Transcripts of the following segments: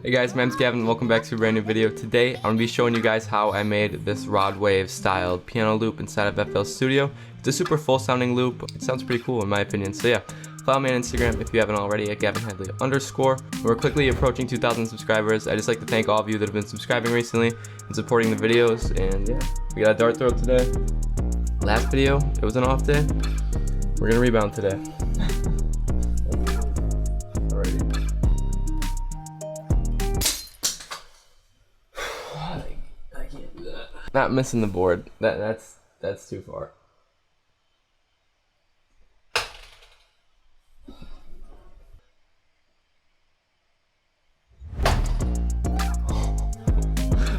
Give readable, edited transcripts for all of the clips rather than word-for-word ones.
Hey guys, my name's Gavin, welcome back to a brand new video. Today, I'm going to be showing you guys how I made this rod wave styled piano loop inside of FL Studio. It's a super full sounding loop. It sounds pretty cool in my opinion. So yeah, follow me on Instagram if you haven't already at gavinhadley_. We're quickly approaching 2,000 subscribers. I just like to thank all of you that have been subscribing recently and supporting the videos. And yeah, we got a dart throw today. Last video, it was an off day. We're going to rebound today. Not missing the board. That's too far.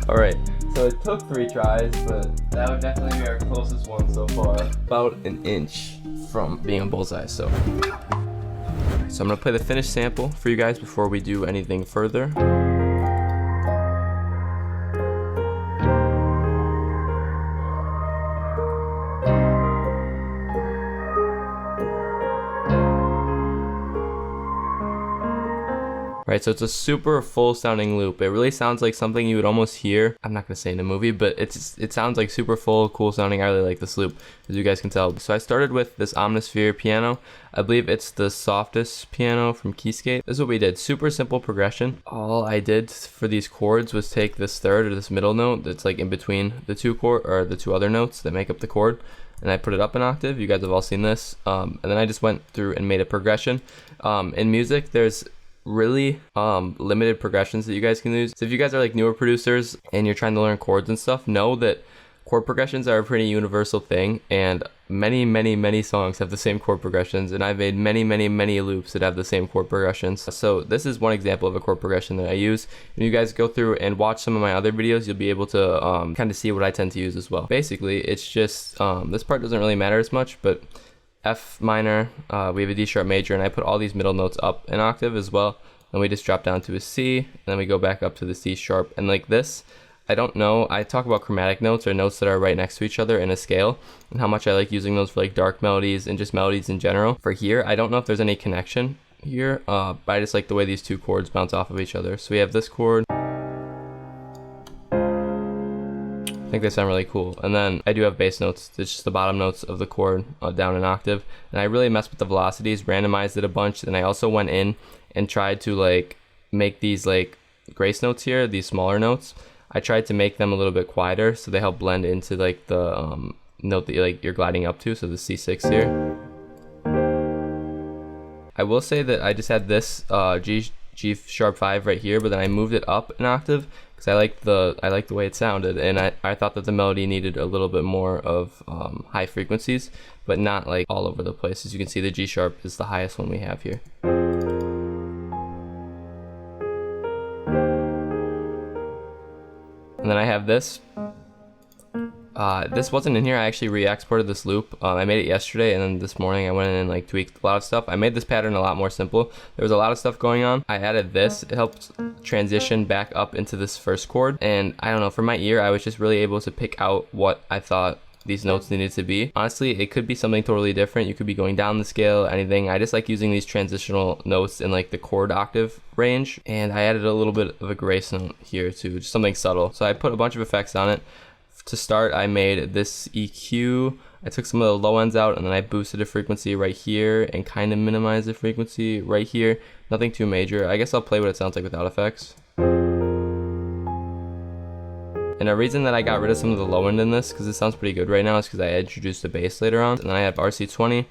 Alright, so it took 3 tries, but that would definitely be our closest one so far. About an inch from being a bullseye, so I'm gonna play the finished sample for you guys before we do anything further. Right, so it's a super full sounding loop. It really sounds like something you would almost hear. I'm not gonna say in a movie, but it sounds like super full, cool sounding. I really like this loop, as you guys can tell. So I started with this Omnisphere piano. I believe it's the softest piano from Keyscape. This is what we did. Super simple progression. All I did for these chords was take this third or this middle note that's like in between the two other notes that make up the chord, and I put it up an octave. You guys have all seen this. And then I just went through and made a progression. In music, there's really limited progressions that you guys can use. So if you guys are like newer producers and you're trying to learn chords and stuff, know that chord progressions are a pretty universal thing, and many songs have the same chord progressions, and I've made many loops that have the same chord progressions. So this is one example of a chord progression that I use. When you guys go through and watch some of my other videos, you'll be able to kind of see what I tend to use as well. Basically, it's just this part doesn't really matter as much, but F minor, we have a D sharp major, and I put all these middle notes up an octave as well, and we just drop down to a C, and then we go back up to the C sharp. And like this, I don't know, I talk about chromatic notes, or notes that are right next to each other in a scale, and how much I like using those for like dark melodies and just melodies in general. For here, I don't know if there's any connection here, but I just like the way these two chords bounce off of each other. So we have this chord. I think they sound really cool. And then I do have bass notes. It's just the bottom notes of the chord down an octave. And I really messed with the velocities, randomized it a bunch. And I also went in and tried to like make these like grace notes here, these smaller notes. I tried to make them a little bit quieter so they help blend into like the note that you're gliding up to. So the C6 here. I will say that I just had this G sharp 5 right here, but then I moved it up an octave because I like the way it sounded, and I thought that the melody needed a little bit more of high frequencies, but not like all over the place. As you can see, the G sharp is the highest one we have here. And then I have this. This wasn't in here. I actually re-exported this loop. I made it yesterday, and then this morning I went in and like tweaked a lot of stuff. I made this pattern a lot more simple. There was a lot of stuff going on. I added this. It helped transition back up into this first chord, and I don't know, for my ear I was just really able to pick out what I thought these notes needed to be. Honestly, it could be something totally different. You could be going down the scale, anything. I just like using these transitional notes in like the chord octave range, and I added a little bit of a grace note here too, just something subtle. So I put a bunch of effects on it. To start, I made this EQ. I took some of the low ends out, and then I boosted the frequency right here and kind of minimized the frequency right here. Nothing too major. I guess I'll play what it sounds like without effects. And the reason that I got rid of some of the low end in this, because it sounds pretty good right now, is because I introduced the bass later on. And then I have RC20,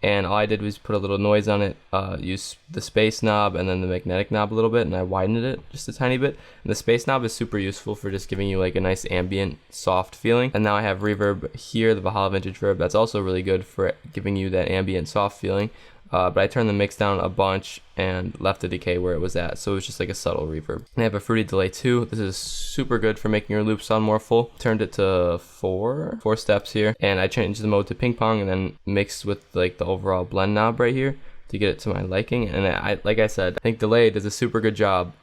and all I did was put a little noise on it, use the space knob and then the magnetic knob a little bit, and I widened it just a tiny bit. And the space knob is super useful for just giving you like a nice ambient, soft feeling. And now I have reverb here, the Valhalla Vintage Verb. That's also really good for giving you that ambient, soft feeling. But I turned the mix down a bunch and left the decay where it was at, so it was just like a subtle reverb. And I have a fruity delay too. This is super good for making your loop sound more full. Turned it to four steps here, and I changed the mode to ping pong and then mixed with like the overall blend knob right here to get it to my liking. And I like I said, I think delay does a super good job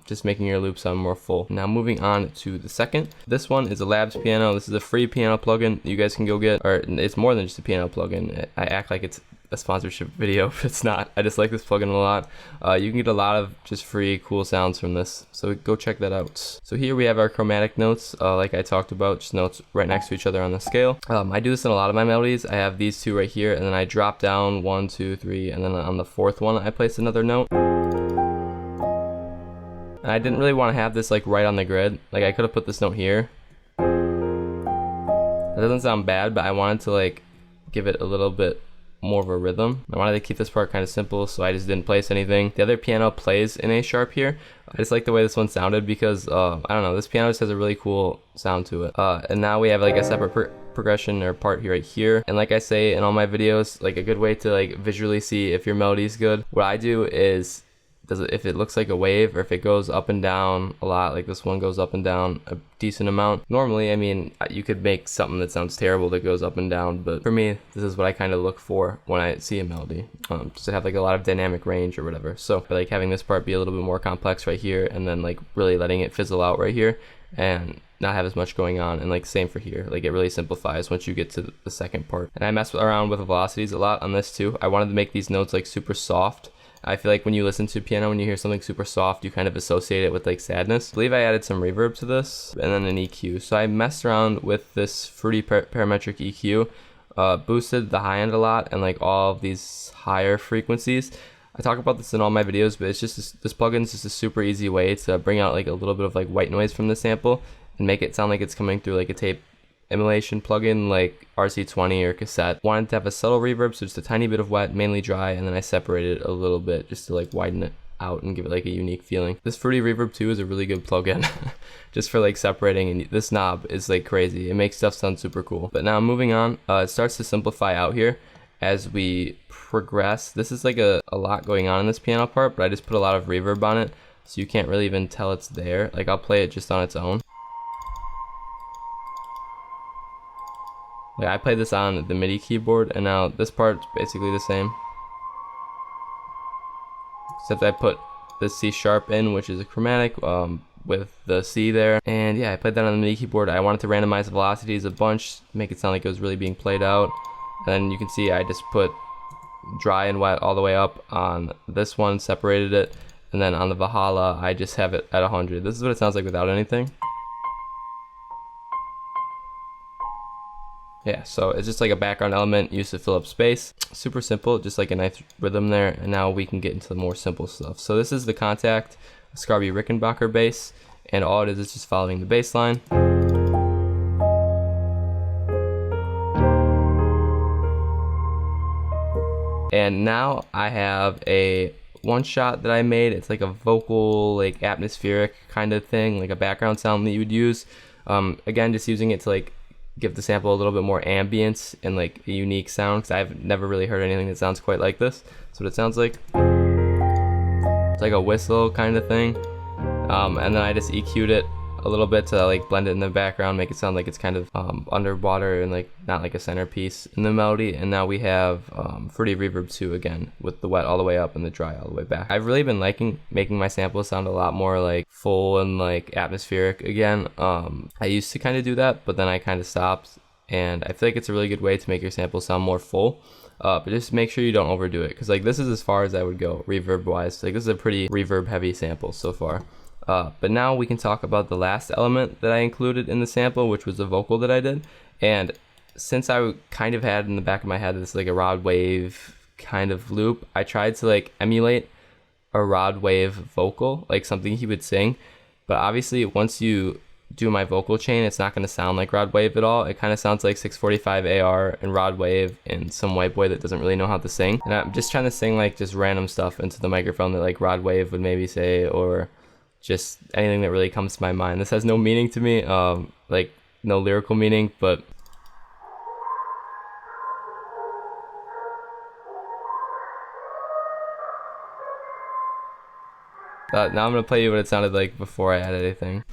just making your loop sound more full. Now moving on to the second. This one is a Labs piano. This is a free piano plugin you guys can go get, or it's more than just a piano plugin. I act like it's a sponsorship video, but it's not. I just like this plugin a lot. You can get a lot of just free cool sounds from this, so go check that out. So here we have our chromatic notes, like I talked about, just notes right next to each other on the scale. I do this in a lot of my melodies. I have these two right here, and then I drop down 1, 2, 3, and then on the fourth one I place another note. And I didn't really want to have this like right on the grid. Like I could have put this note here. That doesn't sound bad, but I wanted to like give it a little bit more of a rhythm. I wanted to keep this part kind of simple, so I just didn't place anything. The other piano plays in A sharp here. I just like the way this one sounded because I don't know, this piano just has a really cool sound to it. And now we have like a separate progression or part here right here. And like I say in all my videos, like a good way to like visually see if your melody is good, what I do is if it looks like a wave, or if it goes up and down a lot, like this one goes up and down a decent amount. Normally, I mean, you could make something that sounds terrible that goes up and down, but for me, this is what I kind of look for when I see a melody, just to have like a lot of dynamic range or whatever. So like having this part be a little bit more complex right here, and then like really letting it fizzle out right here, and not have as much going on. And like same for here, like it really simplifies once you get to the second part. And I mess around with the velocities a lot on this too. I wanted to make these notes like super soft. I feel like when you listen to piano, when you hear something super soft, you kind of associate it with like sadness. I believe I added some reverb to this, and then an EQ. So I messed around with this fruity parametric EQ, boosted the high end a lot, and like all of these higher frequencies. I talk about this in all my videos, but it's just this plugin is just a super easy way to bring out like a little bit of like white noise from the sample and make it sound like it's coming through like a tape emulation plugin like RC20 or cassette. Wanted to have a subtle reverb, so just a tiny bit of wet, mainly dry, and then I separated it a little bit just to like widen it out and give it like a unique feeling. This fruity reverb too is a really good plugin just for like separating, and this knob is like crazy. It makes stuff sound super cool. But now moving on, it starts to simplify out here as we progress. This is like a lot going on in this piano part, but I just put a lot of reverb on it, so you can't really even tell it's there. Like I'll play it just on its own. Like I played this on the MIDI keyboard, and now this part's basically the same. Except I put the C sharp in, which is a chromatic, with the C there. And yeah, I played that on the MIDI keyboard. I wanted to randomize the velocities a bunch, make it sound like it was really being played out. And then you can see I just put dry and wet all the way up on this one, separated it. And then on the Valhalla, I just have it at 100. This is what it sounds like without anything. Yeah, so it's just like a background element used to fill up space. Super simple, just like a nice rhythm there. And now we can get into the more simple stuff. So this is the Contact Scarby Rickenbacker bass, and all it is just following the bass line. And now I have a one shot that I made. It's like a vocal, like atmospheric kind of thing, like a background sound that you would use. Again, just using it to like give the sample a little bit more ambience and like a unique sound, because I've never really heard anything that sounds quite like this. That's what it sounds like. It's like a whistle kind of thing. And then I just EQ'd it a little bit to like blend it in the background, make it sound like it's kind of underwater and like not like a centerpiece in the melody. And now we have fruity reverb too, again with the wet all the way up and the dry all the way back. I've really been liking making my samples sound a lot more like full and like atmospheric again. I used to kind of do that, but then I kind of stopped, and I feel like it's a really good way to make your sample sound more full. But just make sure you don't overdo it, because like this is as far as I would go reverb wise. Like this is a pretty reverb heavy sample so far. But now we can talk about the last element that I included in the sample, which was the vocal that I did. And since I kind of had in the back of my head this like a rod wave kind of loop, I tried to like emulate a rod wave vocal, like something he would sing. But obviously once you do my vocal chain, it's not going to sound like rod wave at all. It kind of sounds like 645 AR and rod wave and some white boy that doesn't really know how to sing. And I'm just trying to sing like just random stuff into the microphone that like rod wave would maybe say, or just anything that really comes to my mind. This has no meaning to me, like no lyrical meaning, but now I'm gonna play you what it sounded like before I added anything.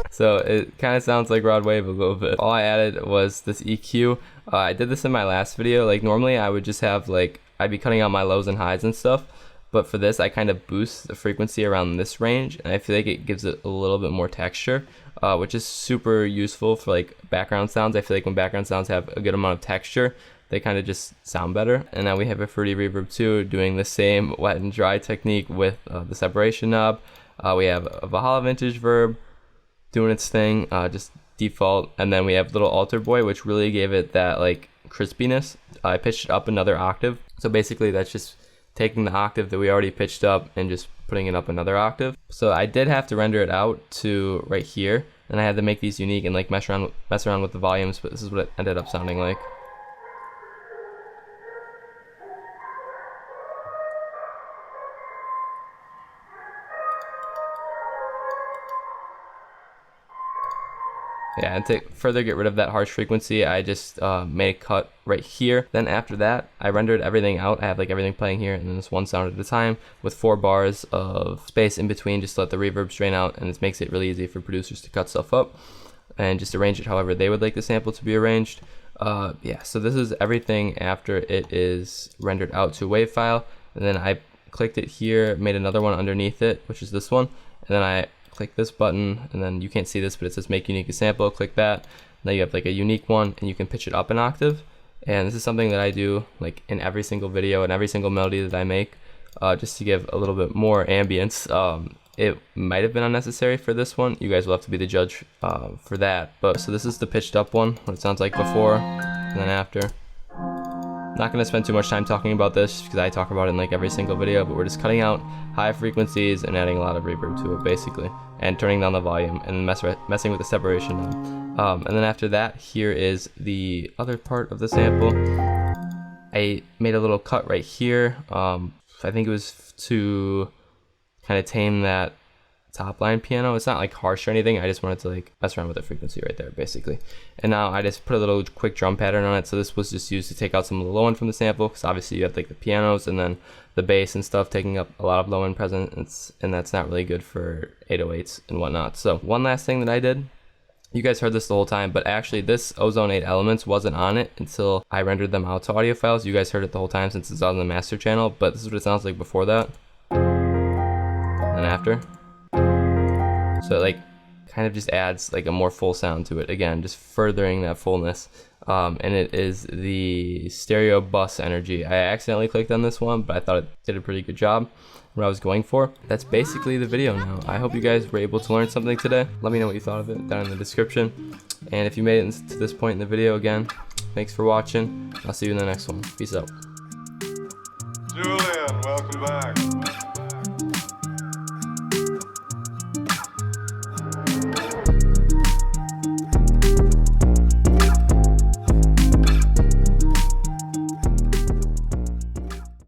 So it kind of sounds like rod wave a little bit. All I added was this EQ. I did this in my last video. Like normally I would just have like, I'd be cutting out my lows and highs and stuff, But for this, I kind of boost the frequency around this range, and I feel like it gives it a little bit more texture, which is super useful for like background sounds. I feel like when background sounds have a good amount of texture, they kind of just sound better. And now we have a fruity reverb too, doing the same wet and dry technique with the separation knob. We have a Valhalla vintage verb doing its thing, just default, and then we have little alter boy, which really gave it that like crispiness. I pitched it up another octave, so basically that's just taking the octave that we already pitched up and just putting it up another octave. So I did have to render it out to right here, and I had to make these unique and like mess around with the volumes, but this is what it ended up sounding like. Yeah, and to further get rid of that harsh frequency, I just made a cut right here. Then after that, I rendered everything out. I have like everything playing here, and then just one sound at a time with 4 bars of space in between, just to let the reverb strain out, and it makes it really easy for producers to cut stuff up and just arrange it however they would like the sample to be arranged. Yeah, so this is everything after it is rendered out to a WAV file, and then I clicked it here, made another one underneath it, which is this one, and then I click this button, and then you can't see this, but it says make unique a sample. Click that. Now you have like a unique one, and you can pitch it up an octave. And this is something that I do like in every single video and every single melody that I make, just to give a little bit more ambience. It might have been unnecessary for this one. You guys will have to be the judge for that. But so this is the pitched up one, what it sounds like before and then after. Not going to spend too much time talking about this because I talk about it in like every single video, but we're just cutting out high frequencies and adding a lot of reverb to it basically, and turning down the volume and messing with the separation knob. And then after that, here is the other part of the sample. I made a little cut right here. I think it was to kind of tame that top line piano. It's not like harsh or anything. I just wanted to like mess around with the frequency right there basically. And now I just put a little quick drum pattern on it. So this was just used to take out some of the low end from the sample, because obviously you have like the pianos and then the bass and stuff taking up a lot of low end presence, and that's not really good for 808s and whatnot. So one last thing that I did, you guys heard this the whole time, but actually this Ozone 8 Elements wasn't on it until I rendered them out to audio files. You guys heard it the whole time since it's on the master channel, but this is what it sounds like before that and after. So it like kind of just adds like a more full sound to it, again just furthering that fullness. And it is the stereo bus energy. I accidentally clicked on this one, but I thought it did a pretty good job what I was going for. That's basically the video now. I hope you guys were able to learn something today. Let me know what you thought of it down in the description, and if you made it to this point in the video, again, thanks for watching. I'll see you in the next one. Peace out. Julian, welcome back.